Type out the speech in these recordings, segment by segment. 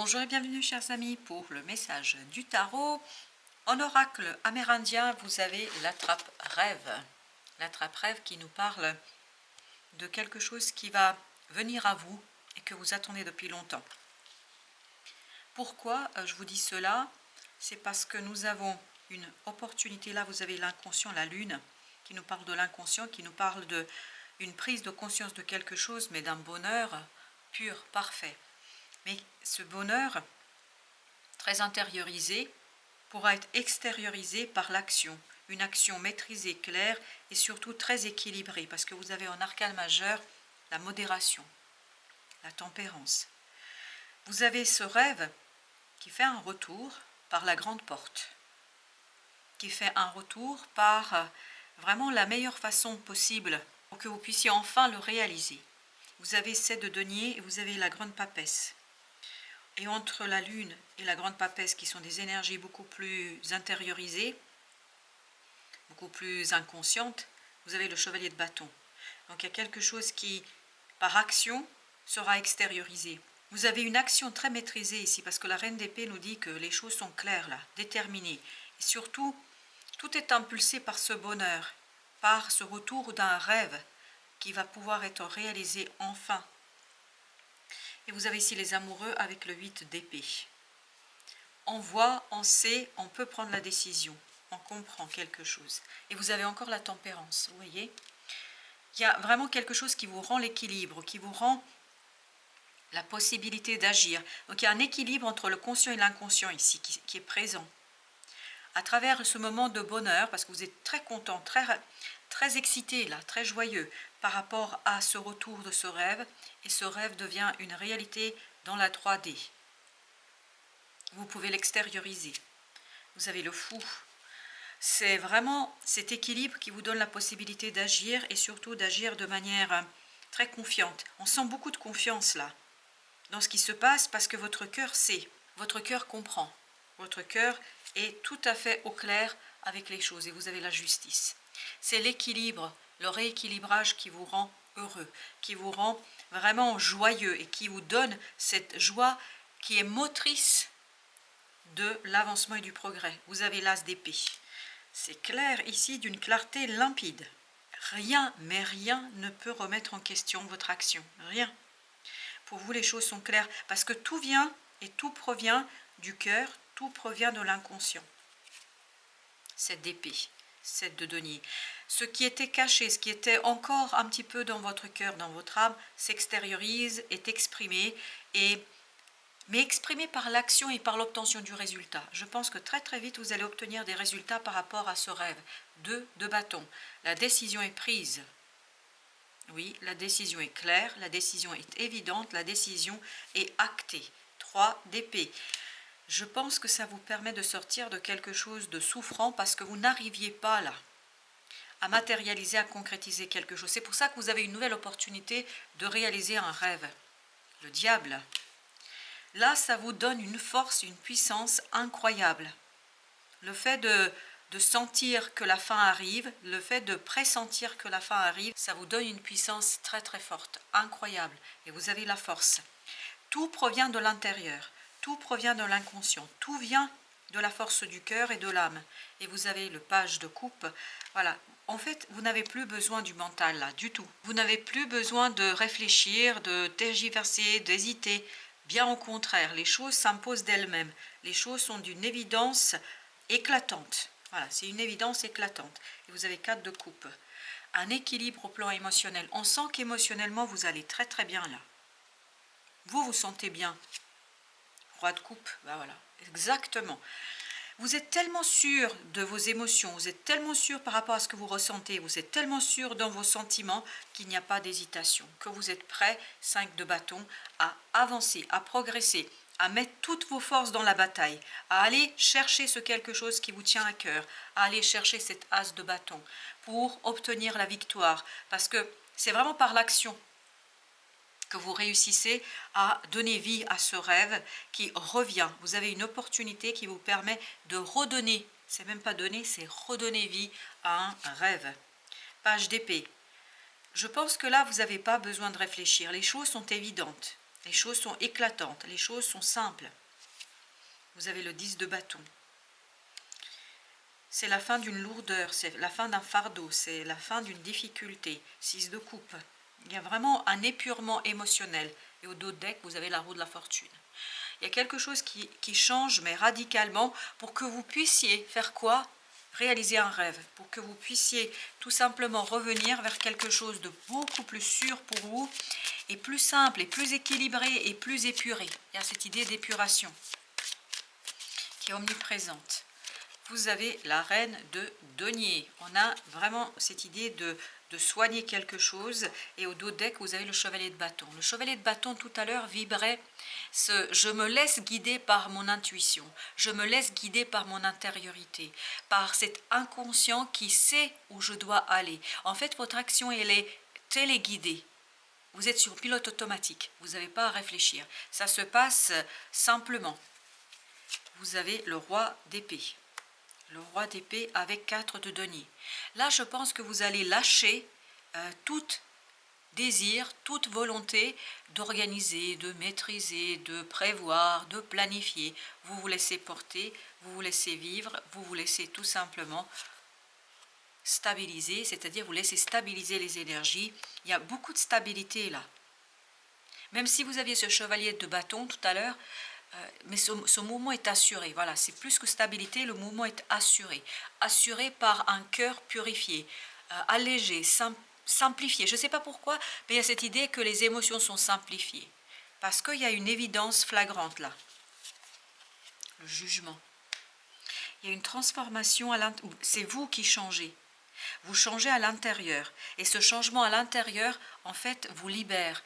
Bonjour et bienvenue chers amis pour le message du tarot. En oracle amérindien, vous avez l'attrape-rêve. L'attrape-rêve qui nous parle de quelque chose qui va venir à vous et que vous attendez depuis longtemps. Pourquoi je vous dis cela? C'est parce que nous avons une opportunité. Là, vous avez l'inconscient, la lune, qui nous parle de l'inconscient, qui nous parle d'une prise de conscience de quelque chose, mais d'un bonheur pur, parfait. Mais ce bonheur, très intériorisé, pourra être extériorisé par l'action. Une action maîtrisée, claire et surtout très équilibrée, parce que vous avez en arcane majeur la modération, la tempérance. Vous avez ce rêve qui fait un retour par la grande porte, qui fait un retour par vraiment la meilleure façon possible pour que vous puissiez enfin le réaliser. Vous avez 7 de denier et vous avez la grande papesse. Et entre la lune et la grande papesse, qui sont des énergies beaucoup plus intériorisées, beaucoup plus inconscientes, vous avez le chevalier de bâton. Donc il y a quelque chose qui, par action, sera extériorisé. Vous avez une action très maîtrisée ici, parce que la reine d'épée nous dit que les choses sont claires là, déterminées. Et surtout, tout est impulsé par ce bonheur, par ce retour d'un rêve qui va pouvoir être réalisé enfin. Et vous avez ici les amoureux avec le 8 d'épée. On voit, on sait, on peut prendre la décision, on comprend quelque chose. Et vous avez encore la tempérance, vous voyez. Il y a vraiment quelque chose qui vous rend l'équilibre, qui vous rend la possibilité d'agir. Donc il y a un équilibre entre le conscient et l'inconscient ici qui est présent. À travers ce moment de bonheur, parce que vous êtes très content, très excité là, très joyeux par rapport à ce retour de ce rêve, et ce rêve devient une réalité dans la 3D. Vous pouvez l'extérioriser. Vous avez le fou. C'est vraiment cet équilibre qui vous donne la possibilité d'agir, et surtout d'agir de manière très confiante. On sent beaucoup de confiance là, dans ce qui se passe, parce que votre cœur sait, votre cœur comprend. Votre cœur est tout à fait au clair avec les choses, et vous avez la justice. C'est l'équilibre, le rééquilibrage qui vous rend heureux, qui vous rend vraiment joyeux et qui vous donne cette joie qui est motrice de l'avancement et du progrès. Vous avez l'as d'épée. C'est clair ici, d'une clarté limpide. Rien, mais rien ne peut remettre en question votre action. Rien. Pour vous, les choses sont claires, parce que tout vient et tout provient du cœur, tout provient de l'inconscient. 7 d'épée, 7 de denier. Ce qui était caché, ce qui était encore un petit peu dans votre cœur, dans votre âme, s'extériorise, est exprimé, mais exprimé par l'action et par l'obtention du résultat. Je pense que très très vite, vous allez obtenir des résultats par rapport à ce rêve. 2 de bâton. La décision est prise. Oui, la décision est claire, la décision est évidente, la décision est actée. 3 d'épée. Je pense que ça vous permet de sortir de quelque chose de souffrant, parce que vous n'arriviez pas là à matérialiser, à concrétiser quelque chose. C'est pour ça que vous avez une nouvelle opportunité de réaliser un rêve. Le diable. Là, ça vous donne une force, une puissance incroyable. Le fait de sentir que la fin arrive, le fait de pressentir que la fin arrive, ça vous donne une puissance très très forte, incroyable. Et vous avez la force. Tout provient de l'intérieur, tout provient de l'inconscient, tout vient de la force du cœur et de l'âme. Et vous avez le page de coupe. Voilà. En fait, vous n'avez plus besoin du mental là, du tout. Vous n'avez plus besoin de réfléchir, de tergiverser, d'hésiter. Bien au contraire, les choses s'imposent d'elles-mêmes. Les choses sont d'une évidence éclatante. Voilà, c'est une évidence éclatante. Et vous avez 4 de coupe. Un équilibre au plan émotionnel. On sent qu'émotionnellement, vous allez très très bien là. Vous vous sentez bien. Roi de coupe, ben voilà, exactement. Vous êtes tellement sûr de vos émotions, vous êtes tellement sûr par rapport à ce que vous ressentez, vous êtes tellement sûr dans vos sentiments qu'il n'y a pas d'hésitation, que vous êtes prêt, 5 de bâton, à avancer, à progresser, à mettre toutes vos forces dans la bataille, à aller chercher ce quelque chose qui vous tient à cœur, à aller chercher cet as de bâton pour obtenir la victoire, parce que c'est vraiment par l'action que vous réussissez à donner vie à ce rêve qui revient. Vous avez une opportunité qui vous permet de redonner, c'est même pas donner, c'est redonner vie à un rêve. Page d'épée. Je pense que là, vous n'avez pas besoin de réfléchir. Les choses sont évidentes. Les choses sont éclatantes, les choses sont simples. Vous avez le 10 de bâton. C'est la fin d'une lourdeur, c'est la fin d'un fardeau, c'est la fin d'une difficulté. 6 de coupe. Il y a vraiment un épurement émotionnel. Et au dos de deck, vous avez la roue de la fortune. Il y a quelque chose qui change, mais radicalement, pour que vous puissiez faire quoi? Réaliser un rêve, pour que vous puissiez tout simplement revenir vers quelque chose de beaucoup plus sûr pour vous, et plus simple, et plus équilibré, et plus épuré. Il y a cette idée d'épuration qui est omniprésente. Vous avez la reine de denier. On a vraiment cette idée de soigner quelque chose. Et au dos deck, vous avez le chevalier de bâton. Le chevalier de bâton, tout à l'heure, vibrait ce « je me laisse guider par mon intuition, je me laisse guider par mon intériorité, par cet inconscient qui sait où je dois aller ». En fait, votre action, elle est téléguidée. Vous êtes sur pilote automatique. Vous n'avez pas à réfléchir. Ça se passe simplement. Vous avez le roi d'épée. Le roi d'épée avec 4 de denier. Là, je pense que vous allez lâcher tout désir, toute volonté d'organiser, de maîtriser, de prévoir, de planifier. Vous vous laissez porter, vous vous laissez vivre, vous vous laissez tout simplement stabiliser, c'est-à-dire vous laissez stabiliser les énergies. Il y a beaucoup de stabilité là. Même si vous aviez ce chevalier de bâton tout à l'heure, mais ce mouvement est assuré. Voilà, c'est plus que stabilité, le mouvement est assuré. Assuré par un cœur purifié, allégé, simplifié. Je ne sais pas pourquoi, mais il y a cette idée que les émotions sont simplifiées. Parce qu'il y a une évidence flagrante là. Le jugement. Il y a une transformation à l'intérieur. C'est vous qui changez. Vous changez à l'intérieur. Et ce changement à l'intérieur, en fait, vous libère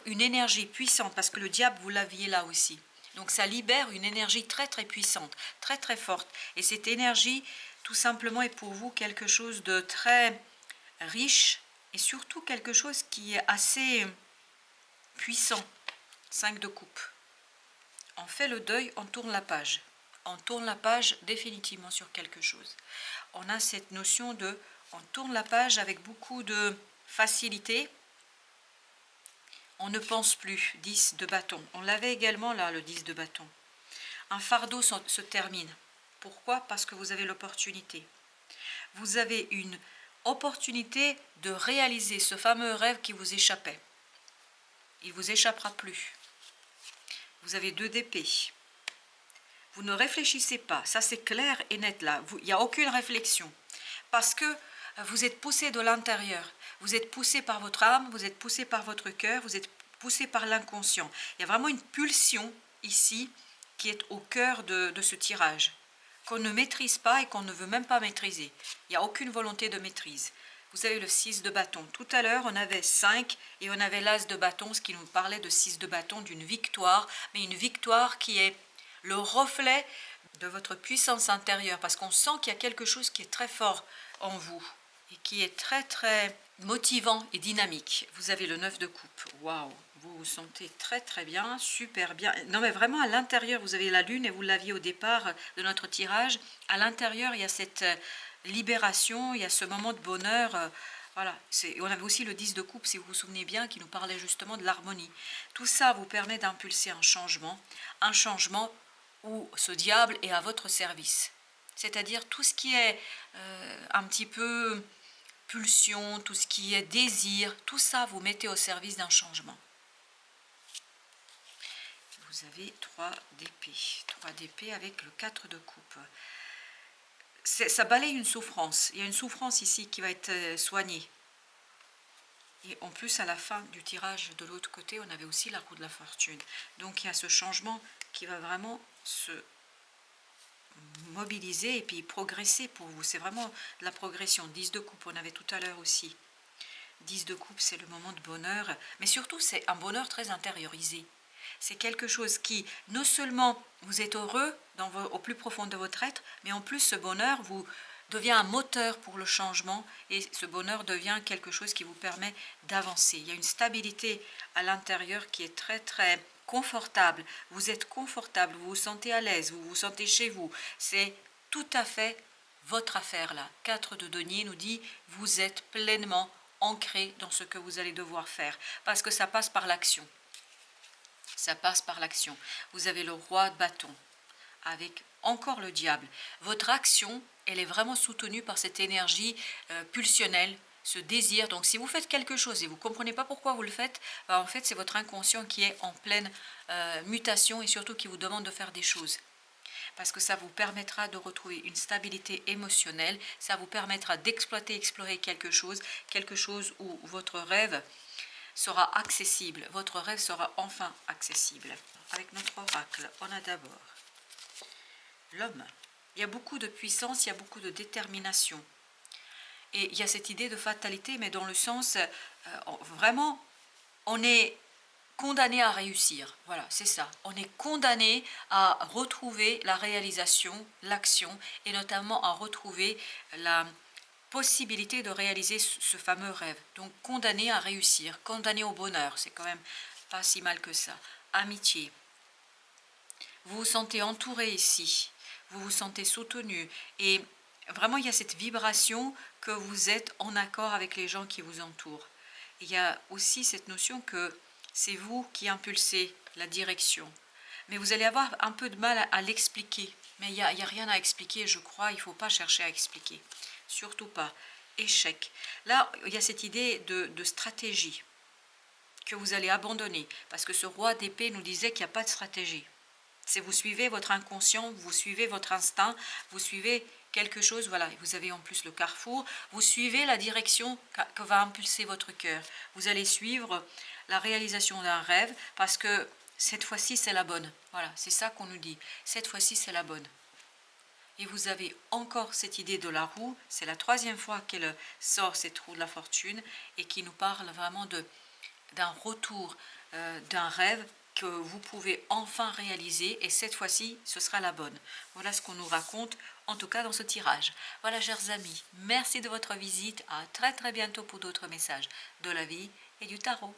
une énergie puissante, parce que le diable, vous l'aviez là aussi. Donc ça libère une énergie très très puissante, très très forte. Et cette énergie, tout simplement, est pour vous quelque chose de très riche, et surtout quelque chose qui est assez puissant. 5 de coupe. On fait le deuil, on tourne la page. On tourne la page définitivement sur quelque chose. On a cette notion de, on tourne la page avec beaucoup de facilité. On ne pense plus. 10 de bâton. On l'avait également là, le 10 de bâton. Un fardeau se termine. Pourquoi? Parce que vous avez l'opportunité. Vous avez une opportunité de réaliser ce fameux rêve qui vous échappait. Il ne vous échappera plus. Vous avez 2 d'épée. Vous ne réfléchissez pas. Ça, c'est clair et net là. Il n'y a aucune réflexion. Parce que vous êtes poussé de l'intérieur. Vous êtes poussé par votre âme, vous êtes poussé par votre cœur, vous êtes poussé par l'inconscient. Il y a vraiment une pulsion ici qui est au cœur de ce tirage, qu'on ne maîtrise pas et qu'on ne veut même pas maîtriser. Il n'y a aucune volonté de maîtrise. Vous avez le 6 de bâton. Tout à l'heure, on avait 5 et on avait l'as de bâton, ce qui nous parlait de 6 de bâton, d'une victoire, mais une victoire qui est le reflet de votre puissance intérieure, parce qu'on sent qu'il y a quelque chose qui est très fort en vous et qui est très très motivant et dynamique. Vous avez le 9 de coupe. Waouh, vous vous sentez très très bien, super bien. Non mais vraiment à l'intérieur, vous avez la lune et vous l'aviez au départ de notre tirage. À l'intérieur, il y a cette libération, il y a ce moment de bonheur. Voilà, on avait aussi le 10 de coupe, si vous vous souvenez bien, qui nous parlait justement de l'harmonie. Tout ça vous permet d'impulser un changement où ce diable est à votre service. C'est-à-dire tout ce qui est un petit peu pulsion, tout ce qui est désir, tout ça vous mettez au service d'un changement. Vous avez 3 d'épée. 3 d'épée avec le 4 de coupe. Ça balaye une souffrance. Il y a une souffrance ici qui va être soignée. Et en plus, à la fin du tirage de l'autre côté, on avait aussi la roue de la fortune. Donc il y a ce changement qui va vraiment se mobiliser et puis progresser pour vous. C'est vraiment de la progression. 10 de coupe, on avait tout à l'heure aussi. 10 de coupe, c'est le moment de bonheur. Mais surtout, c'est un bonheur très intériorisé. C'est quelque chose qui, non seulement vous êtes heureux au plus profond de votre être, mais en plus, ce bonheur vous devient un moteur pour le changement et ce bonheur devient quelque chose qui vous permet d'avancer. Il y a une stabilité à l'intérieur qui est très très confortable. Vous êtes confortable, vous vous sentez à l'aise, vous vous sentez chez vous. C'est tout à fait votre affaire là. 4 de denier nous dit vous êtes pleinement ancré dans ce que vous allez devoir faire parce que ça passe par l'action. Ça passe par l'action. Vous avez le roi de bâton avec encore le diable. Votre action, elle est vraiment soutenue par cette énergie pulsionnelle, ce désir. Donc si vous faites quelque chose et vous ne comprenez pas pourquoi vous le faites, ben, en fait c'est votre inconscient qui est en pleine mutation et surtout qui vous demande de faire des choses. Parce que ça vous permettra de retrouver une stabilité émotionnelle, ça vous permettra d'exploiter, explorer quelque chose où votre rêve sera accessible, votre rêve sera enfin accessible. Avec notre oracle, on a d'abord l'homme. Il y a beaucoup de puissance, il y a beaucoup de détermination. Et il y a cette idée de fatalité, mais dans le sens, vraiment, on est condamné à réussir. Voilà, c'est ça. On est condamné à retrouver la réalisation, l'action, et notamment à retrouver la possibilité de réaliser ce fameux rêve. Donc condamné à réussir, condamné au bonheur, c'est quand même pas si mal que ça. Amitié. Vous vous sentez entouré ici, vous vous sentez soutenu et vraiment il y a cette vibration que vous êtes en accord avec les gens qui vous entourent. Il y a aussi cette notion que c'est vous qui impulsez la direction. Mais vous allez avoir un peu de mal à l'expliquer. Mais il n'y a rien à expliquer, je crois, il ne faut pas chercher à expliquer. Surtout pas. Échec. Là, il y a cette idée de stratégie que vous allez abandonner. Parce que ce roi d'épée nous disait qu'il n'y a pas de stratégie. C'est vous suivez votre inconscient, vous suivez votre instinct, vous suivez quelque chose, voilà, vous avez en plus le carrefour, vous suivez la direction que va impulser votre cœur. Vous allez suivre la réalisation d'un rêve parce que cette fois-ci c'est la bonne. Voilà, c'est ça qu'on nous dit. Cette fois-ci c'est la bonne. Et vous avez encore cette idée de la roue, c'est la troisième fois qu'elle sort cette roue de la fortune et qui nous parle vraiment d'un retour, d'un rêve que vous pouvez enfin réaliser et cette fois-ci ce sera la bonne. Voilà ce qu'on nous raconte en tout cas dans ce tirage. Voilà chers amis, merci de votre visite, à très bientôt pour d'autres messages de la vie et du tarot.